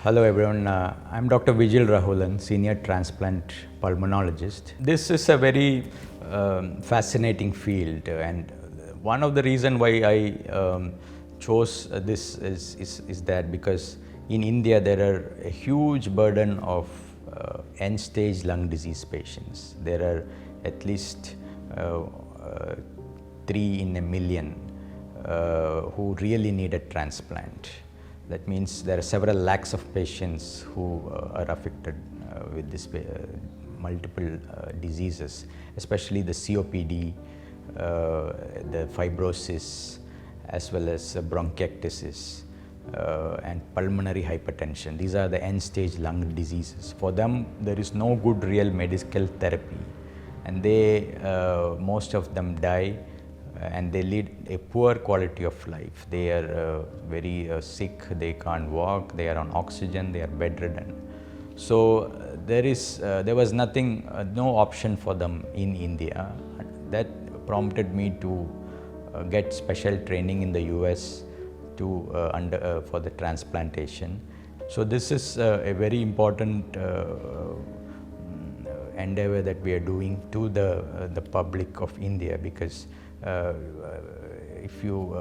Hello everyone, I'm Dr. Vijal Rahulan, Senior Transplant Pulmonologist. This is a very fascinating field, and one of the reasons why I chose this is that because in India there are a huge burden of end-stage lung disease patients. There are at least 3 in a million who really need a transplant. That means there are several lakhs of patients who are affected with this multiple diseases, especially the COPD, the fibrosis, as well as bronchitis and pulmonary hypertension. These are the end-stage lung diseases. For them, there is no good real medical therapy, and they most of them die. And they lead a poor quality of life. They are very sick, they can't walk, they are on oxygen, they are bedridden. So there was nothing, no option for them in India. That prompted me to get special training in the US for the transplantation. So this is a very important endeavor that we are doing to the public of India, because a few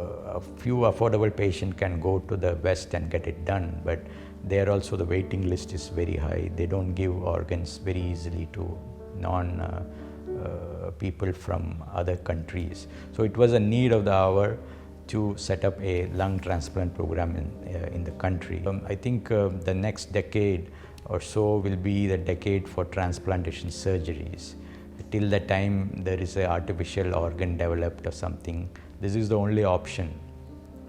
affordable patients can go to the West and get it done, but there also the waiting list is very high. They don't give organs very easily to people from other countries. So it was a need of the hour to set up a lung transplant program in the country. I think the next decade or so will be the decade for transplantation surgeries. Till the time there is an artificial organ developed or something, this is the only option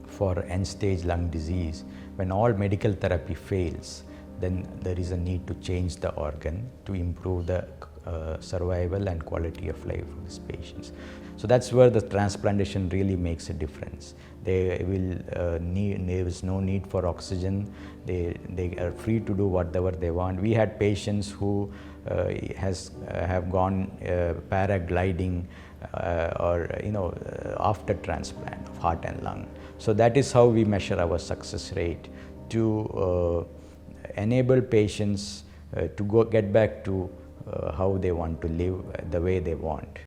for end-stage lung disease. When all medical therapy fails, then there is a need to change the organ to improve the survival and quality of life of these patients. So that's where the transplantation really makes a difference. There is no need for oxygen. They are free to do whatever they want. We had patients who have gone paragliding after transplant of heart and lung. So that is how we measure our success rate, to enable patients to get back to how they want to live, the way they want.